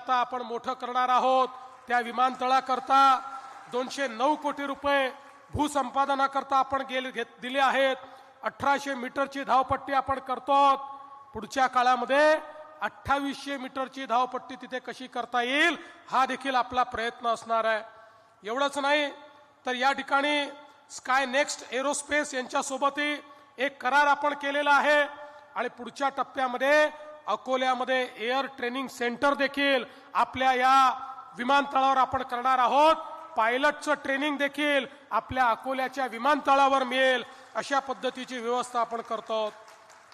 आता आपण मोठं करणार आहोत। त्या विमानतळाकरता 209 कोटी रुपये भूसंपादनाकरता आपण दिले आहेत। 1800 मीटरची धावपट्टी आपण करतो। पुढच्या काळामध्ये 2800 मीटरची धावपट्टी तिथे कशी करता येईल हा देखील आपला प्रयत्न असणार आहे। एवढंच नाही तर या ठिकाणी स्काय नेक्स्ट एरोस्पेस यांच्यासोबतही एक करार आपण केलेला आहे आणि पुढच्या टप्प्यामध्ये अकोल्यामध्ये एअर ट्रेनिंग सेंटर देखील आपल्या या विमानतळावर आपण करणार आहोत। पायलटचं ट्रेनिंग देखील आपल्या अकोल्याच्या विमानतळावर मिळेल अशा पद्धतीची व्यवस्था आपण करतो।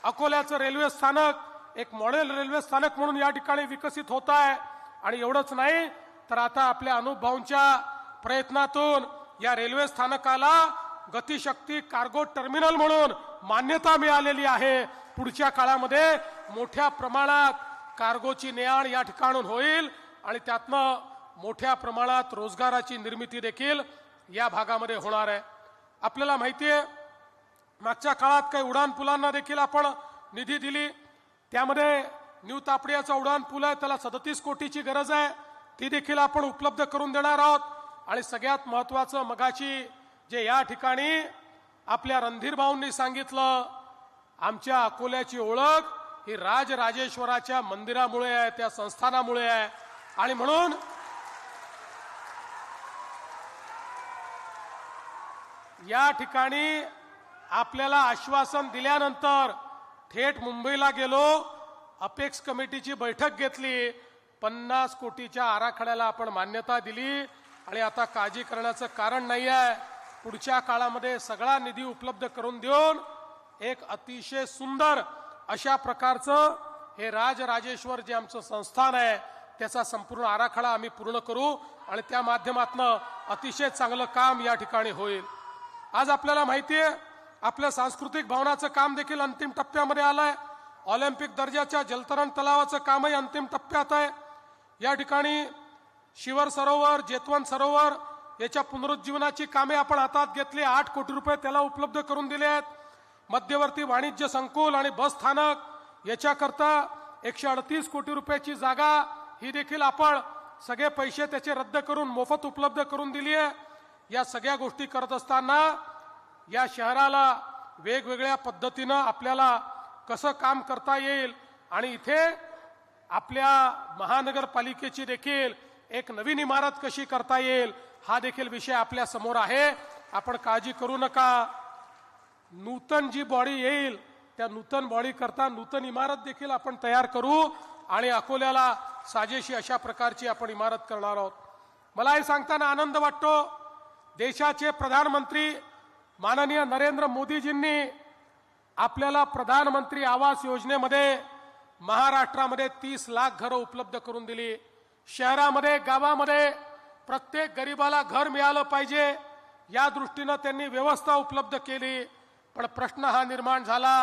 अकोल्याचं रेल्वे स्थानक एक मॉडेल रेल्वे स्थानक म्हणून या ठिकाणी विकसित होत आहे आणि एवढंच नाही तर आता आपल्या अनुभवांच्या प्रयत्नातून या रेल्वे स्थानकाला गतिशक्ती कार्गो टर्मिनल म्हणून मान्यता मिळालेली आहे। पुढच्या काळामध्ये मोठ्या प्रमाणात कार्गोची ने-आण या ठिकाणून होईल आणि त्यातनं मोठ्या प्रमाणात रोजगाराची निर्मिती देखील या भागामध्ये होणार आहे। आपल्याला माहिती आहे मागच्या काळात काही उडान पुलांना देखील आपण निधी दिली। त्यामध्ये न्यू तापडियाचा उडान पूल आहे त्याला 37 कोटीची गरज आहे, ती देखील आपण उपलब्ध करून देणार आहोत। आणि सगळ्यात महत्त्वाचं मगाची जे या ठिकाणी आपल्या रणधीर भाऊंनी सांगितलं, आमच्या अकोल्याची ओळख ही राजराजेश्वराच्या मंदिरामुळे आहे, त्या संस्थानामुळे आहे। आणि म्हणून या ठिकाणी आपल्याला आश्वासन दिल्यानंतर थेट मुंबईला गेलो, अपेक्स कमिटीची बैठक घेतली, 50 कोटीच्या आराखड्याला आपण मान्यता दिली आणि आता काळजी करण्याचं कारण नाही आहे। पुढच्या काळामध्ये सगळा निधी उपलब्ध करून देऊन एक अतिशय सुंदर अशा प्रकारचं हे राजराजेश्वर जे आमचं संस्थान आहे त्याचा संपूर्ण आराखडा आम्ही पूर्ण करू आणि त्या माध्यमातून अतिशय चांगलं काम या ठिकाणी होईल। आज आपल्याला माहिती आहे आपल्या सांस्कृतिक भवनाचं काम देखील अंतिम टप्प्यामध्ये आलंय। ऑलिम्पिक दर्जाच्या जलतरण तलावाचं कामही अंतिम टप्प्यात आहे। या ठिकाणी शिवर सरोवर, जेतवन सरोवर याच्या पुनरुज्जीवनाची कामे आपण हातात घेतली, 8 कोटी रुपये त्याला उपलब्ध करून दिले आहेत। मध्यवर्ती वाणिज्य संकुल आणि बस स्थानक याच्याकरता 138 कोटी रुपयाची जागा ही देखील आपण सगळे पैसे त्याचे रद्द करून मोफत उपलब्ध करून दिली आहे। या सगळ्या गोष्टी करत असताना या शहराला वेगवेगळ्या पद्धतीनं आपल्याला कसं काम करता येईल आणि इथे आपल्या महानगरपालिकेची देखील एक नवीन इमारत कशी करता येईल हा देखील विषय आपल्या समोर आहे। आपण काळजी करू नका, नूतन जी बॉडी येईल त्या नूतन बॉडी करता नूतन इमारत देखील आपण तयार करू आणि अकोल्याला साजेशी अशा प्रकारची आपण इमारत करणार आहोत। मला हे सांगताना आनंद वाटतो, देशाचे प्रधानमंत्री माननीय नरेंद्र मोदीजींनी आपल्याला प्रधानमंत्री आवास योजनेमध्ये महाराष्ट्रामध्ये 30 लाख घरं उपलब्ध करून दिली। शहरामध्ये गावामध्ये प्रत्येक गरीबाला घर मिळालं पाहिजे या दृष्टीनं त्यांनी व्यवस्था उपलब्ध केली। पण प्रश्न हा निर्माण झाला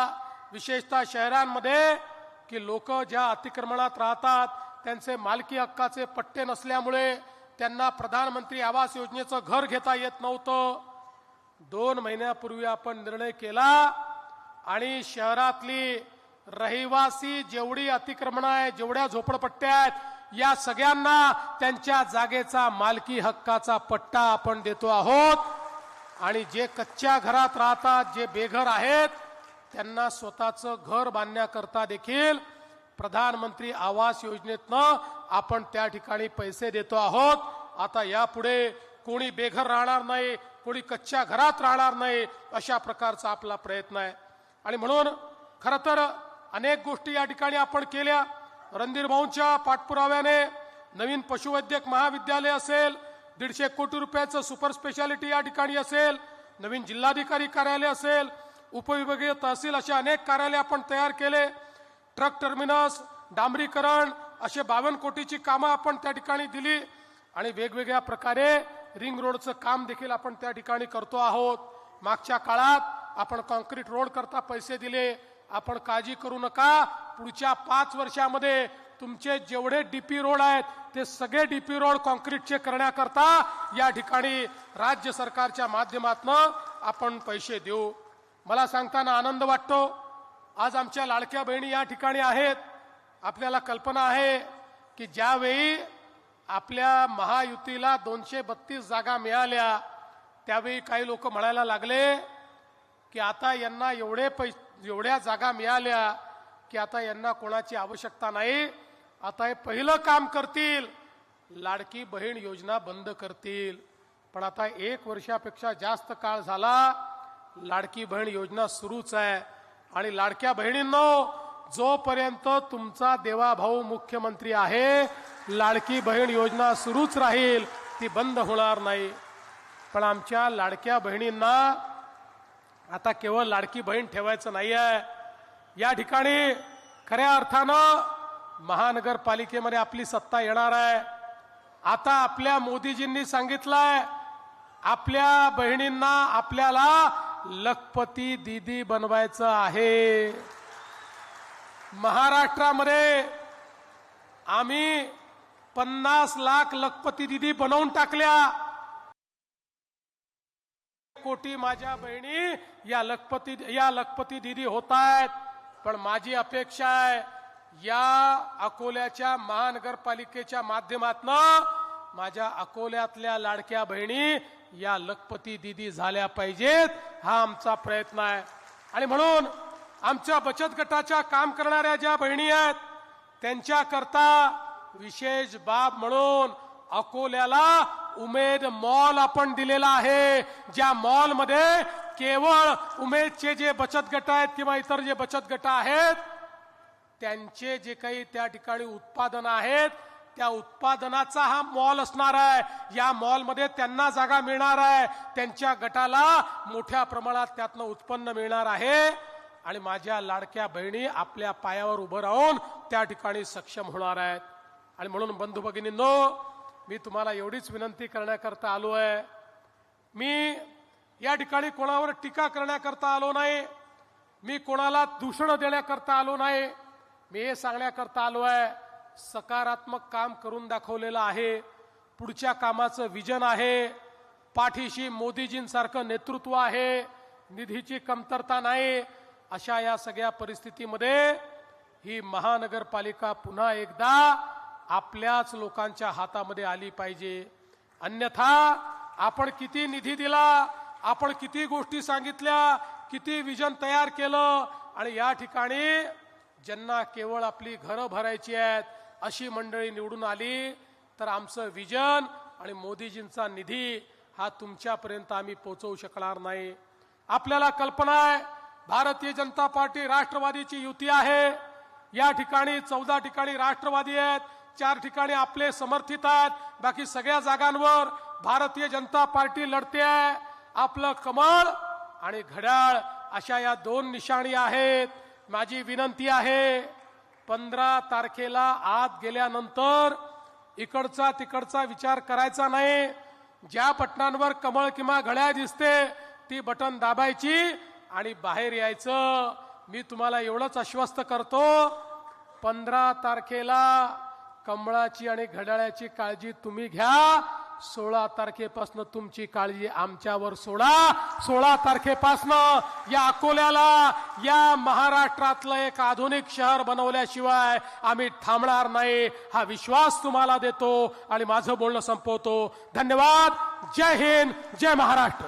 विशेषतः शहरांमध्ये की लोक ज्या अतिक्रमणात राहतात त्यांचे मालकी हक्काचे पट्टे नसल्यामुळे त्यांना प्रधानमंत्री आवास योजनेचं घर घेता येत नव्हतं। 2 महिन्यापूर्वी आपण निर्णय केला आणि शहरातली रहिवासी जेवढी अतिक्रमण आहे, जेवढ्या झोपडपट्ट्या आहेत, या सगळ्यांना त्यांच्या जागेचा मालकी हक्काचा पट्टा आपण देतो आहोत। आणि जे कच्च्या घरात राहतात, जे बेघर आहेत, त्यांना स्वतःचं घर बांधण्याकरता देखील प्रधानमंत्री आवास योजनेतनं आपण त्या ठिकाणी पैसे देतो आहोत। आता यापुढे कोणी बेघर राहणार नाही, कोणी कच्च्या घरात राहणार नाही, अशा प्रकारचा आपला प्रयत्न आहे। आणि म्हणून खरं तर अनेक गोष्टी या ठिकाणी आपण केल्या। रणधीर भाऊंच्या पाठपुराव्याने नवीन पशुवैद्यक महाविद्यालय असेल, 150 कोटी रुपयाचं सुपर स्पेशालिटी या ठिकाणी असेल, नवीन जिल्हाधिकारी कार्यालय असेल, उपविभागीय तहसील असे अनेक कार्यालय आपण तयार केले। ट्रक टर्मिनस, डांबरीकरण असे 52 कोटीची कामं आपण त्या ठिकाणी दिली आणि वेगवेगळ्या प्रकारे रिंग रोडचं काम देखील आपण त्या ठिकाणी करतो आहोत। मागच्या काळात आपण कॉन्क्रीट रोड करता पैसे दिले। आपण काळजी करू नका, पुढच्या 5 वर्षामध्ये तुमचे जेवढे डीपी रोड आहेत ते सगळे डीपी रोड कॉन्क्रीटचे करण्याकरता या ठिकाणी राज्य सरकारच्या माध्यमातून आपण पैसे देऊ। मला सांगताना आनंद वाटतो, आज आमच्या लाडक्या बहिणी या ठिकाणी आहेत। आपल्याला कल्पना आहे की ज्यावेळी आपल्या महायुतीला 232 जागा मिळाल्या त्यावेळी काही लोक म्हणायला लागले की आता यांना एवढ्या जागा मिळाल्या की आता यांना कोणाची आवश्यकता नाही, आता हे पहिलं काम करतील लाडकी बहीण योजना बंद करतील. पण आता 1 वर्षापेक्षा जास्त काळ झाला लाडकी बहीण योजना सुरूच आहे. आणि लाडक्या बहिणींनो, जोपर्यंत तुमचा देवाभाऊ मुख्यमंत्री आहे लाडकी बहीण योजना सुरूच राहील, ती बंद होणार नाही. पण आमच्या लाडक्या बहिणींना आता केवळ लाडकी बहीण ठेवायचं नाही आहे. या ठिकाणी खऱ्या अर्थानं महानगरपालिकेमध्ये आपली सत्ता येणार आहे. आता आपल्या मोदीजींनी सांगितलंय आपल्या बहिणींना आपल्याला लखपती दीदी बनवायचं आहे. महाराष्ट्रामध्ये आम्ही 50 लाख लखपती दीदी बनवून टाकल्या. कोटी माझ्या बहिणी या लखपती दीदी होत आहेत. पण माझी अपेक्षा आहे या अकोल्याच्या महानगरपालिकेच्या माध्यमातून माझ्या अकोल्यातल्या लाडक्या बहिणी या लखपती दीदी झाल्या पाहिजेत, हा आमचा प्रयत्न आहे. आणि म्हणून आमच्या बचत गटाच्या काम करणाऱ्या ज्या बहिणी आहेत त्यांच्याकरता विशेष बाब म्हणून अकोल्याला उमेद मॉल आपण दिलेला आहे. ज्या मॉलमध्ये केवळ उमेदचे जे बचत गट आहेत किंवा इतर जे बचत गट आहेत त्यांचे जे काही त्या ठिकाणी उत्पादन आहेत त्या उत्पादनाचा हा मॉल असणार आहे. या मॉलमध्ये त्यांना जागा मिळणार आहे, त्यांच्या गटाला मोठ्या प्रमाणात त्यातनं उत्पन्न मिळणार आहे. आणि माझ्या लाडक्या बहिणी आपल्या पायावर उभं राहून त्या ठिकाणी सक्षम होणार आहेत. आणि म्हणून बंधू भगिनींनो, मी तुम्हाला एवढीच विनंती करण्याकरता आलो आहे. मी या ठिकाणी कोणावर टीका करण्याकरता आलो नाही, मी कोणाला दूषण देण्याकरता आलो नाही. मी हे सांगण्याकरता आलो आहे सकारात्मक काम करून दाखवलेलं आहे, पुढच्या कामाचं विजन आहे, पाठीशी मोदीजींसारखं नेतृत्व आहे, निधीची कमतरता नाही. अशा या सगळ्या परिस्थितीमध्ये ही महानगरपालिका पुन्हा एकदा आपल्याच लोकांच्या हातामध्ये आली पाहिजे. अन्यथा आपण किती निधी दिला, आपण किती गोष्टी सांगितल्या, किती विजन तयार केलं आणि या ठिकाणी ज्यांना केवळ आपली घरं भरायची आहेत अशी मंडळी निवडून आली तर आमचं विजन आणि मोदीजींचा निधी हा तुमच्यापर्यंत आम्ही पोहोचवू शकणार नाही. आपल्याला कल्पना आहे भारतीय जनता पार्टी राष्ट्रवादीची युती आहे. या ठिकाणी 14 ठिकाणी राष्ट्रवादी आहेत, 4 ठिकाणी आपले समर्थित आहेत, बाकी सगळ्या जागांवर भारतीय जनता पार्टी लढते आहे. आपलं कमळ आणि घड्याळ अशा या 2 निशाणी आहेत. माझी विनंती आहे 15 तारखेला आत गेल्यानंतर इकडचा तिकडचा विचार करायचा नाही. ज्या बटनांवर कमळ किंवा घड्याळ दिसते ती बटन दाबायची आणि बाहेर यायचं. मी तुम्हाला एवढंच आश्वस्त करतो 15 तारखेला कमळाची आणि घड्याळाची काळजी तुम्ही घ्या. 16 तारखेपासून तुमची काळजी आमच्यावर सोडा. 16 तारखेपासून या अकोल्याला या महाराष्ट्रातलं एक आधुनिक शहर बनवल्याशिवाय आम्ही थांबणार नाही, हा विश्वास तुम्हाला देतो आणि माझं बोलणं संपवतो. धन्यवाद. जय हिंद, जय महाराष्ट्र.